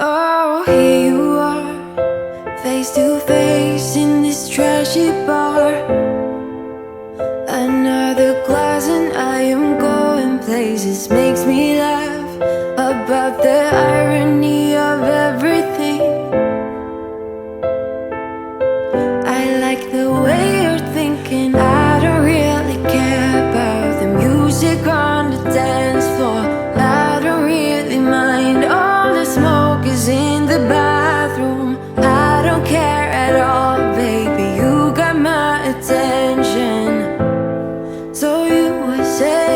Oh, here you are, face to face in this trashy bar. Another glass and I am going places. Makes me laugh about the irony of everything. I like the way you're thinking. I don't really care about the music on the dance floor. I don't really mind. All the smoke is in the bathroom. I don't care at all, baby. You got my attention. So you were saying,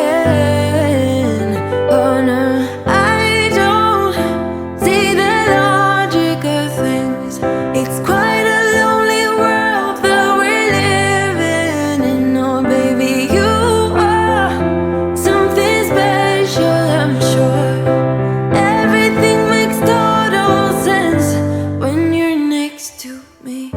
oh no, I don't see the logic of things. It's quite a lonely world that we're living in. Oh baby, you are something special, I'm sure. Everything makes total sense when you're next to me.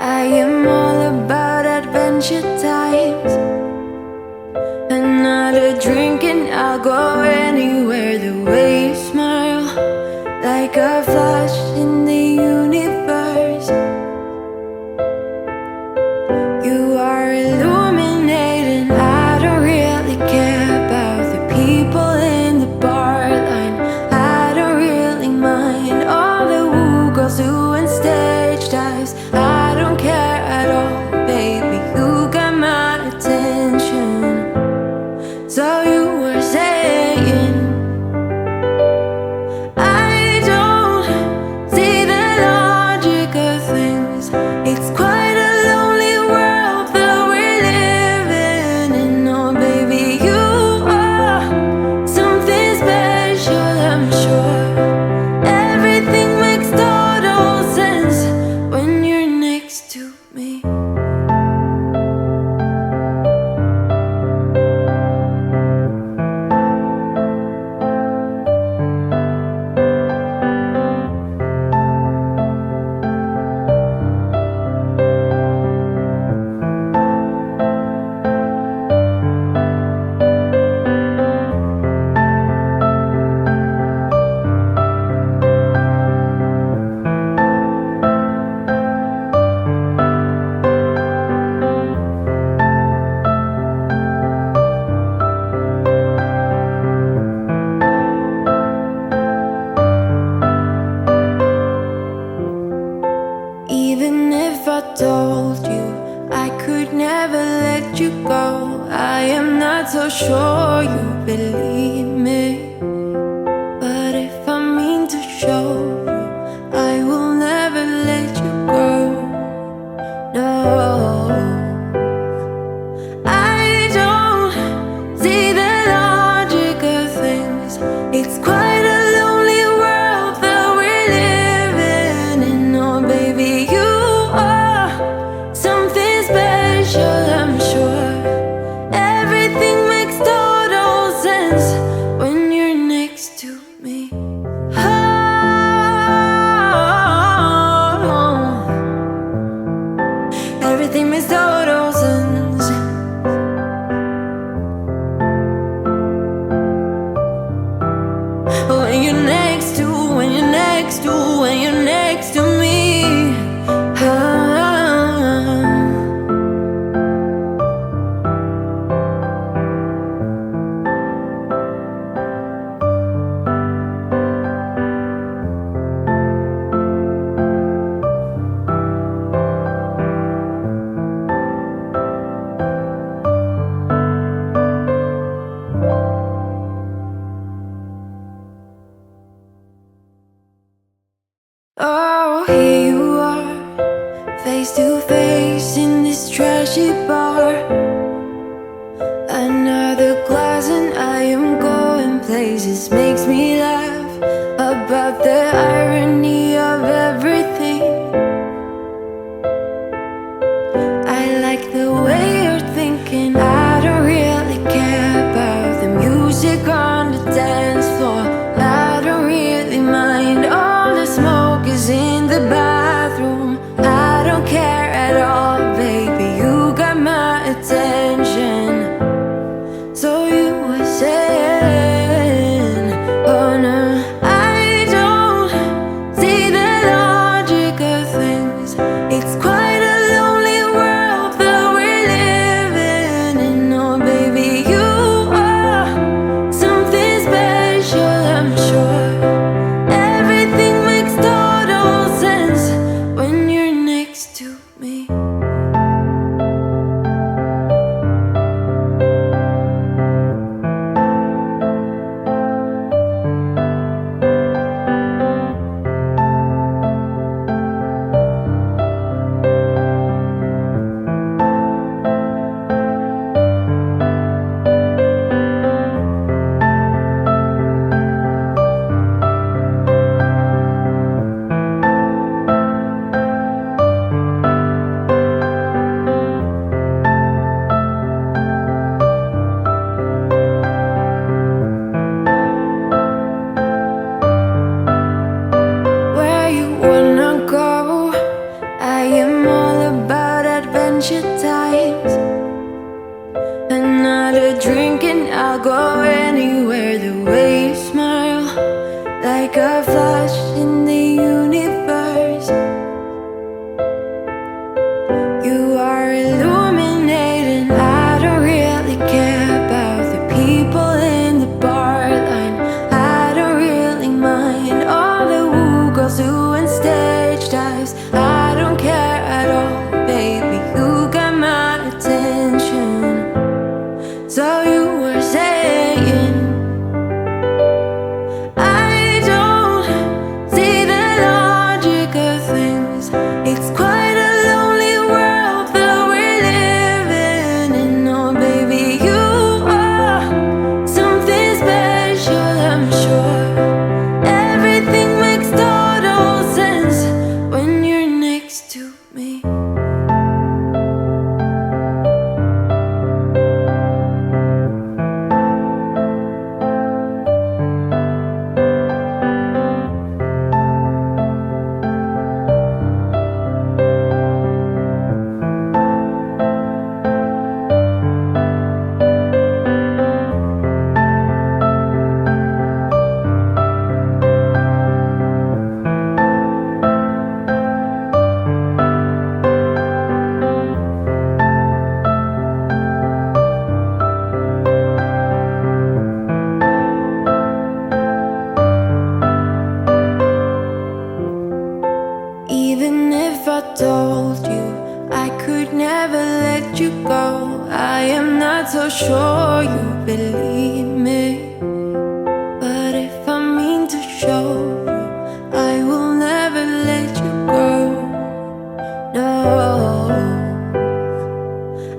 I am all about adventure times. Another drink and I'll go anywhere. The way you smile, like a flash in the universe. You are illuminating. I don't really care about the people in the bar line. I don't really mind all the woo girls doing stage dives. I don't care at all, baby. You got my attention. So you were saying, I don't see the logic of things. It's quite a lonely world that we're living in. Oh baby, you are something special, I'm sure. Everything makes total sense when you're next to me. Even if I told you I could never let you go, I am not so sure you believe me. But if I mean to show you, I will never let you go. No, I don't see the logic of things. It's quite a lonely world that we're living in. Oh baby, you are something special, I'm sure. Everything makes total sense when trashy bar. Another glass and I am going places. Makes me laugh about the irony of everything. I like the way you're thinking. I don't really care about the music on the dance floor. I don't really mind. All the smoke is in the bathroom. I don't care at all, baby. You got my attention. So you were saying, oh no, I don't see the logic of things. It's quite a lonely world that we're living in. Oh baby, you are something special, I'm sure. Everything makes total sense when you're next to me. Where you wanna go? I am all about adventure times. Another drink and I'll go anywhere. The way you smile, like a flash in the universe. You are illuminating. I don't really care about the people in the bar line. I don't really mind all the woo girls doing stage dives. I don't care at all, baby. You got my attention. So you were saying, I don't see the logic of things. It's quite a lonely world that we're living in. Oh baby, you are something special, I'm sure. Everything makes total sense when you're next to me. Even if I told you I could never let you go, I am not so sure you believe me. But if I mean to show you, I will never let you go. No,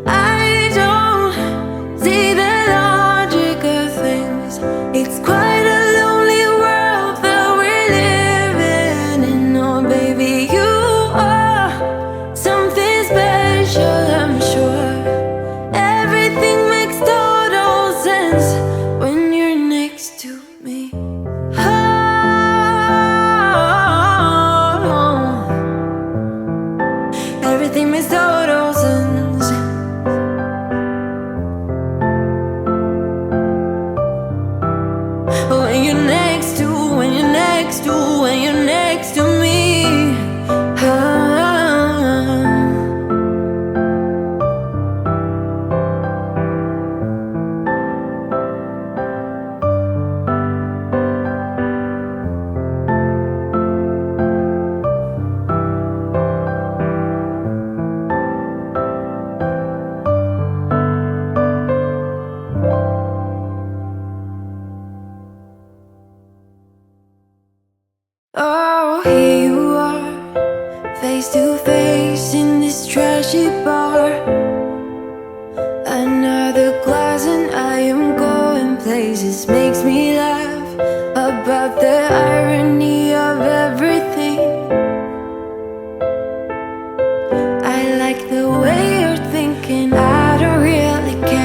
I don't see the logic of things. It's quite a lonely world that we're living in. Oh baby, you are something special, I'm sure. Everything makes total sense when you're next to me. Oh, everything makes total sense when you're next to, when you're next to, when you're next to me. Oh, here you are, face to face in this trashy bar. about the irony of everything. I like the way you're thinking.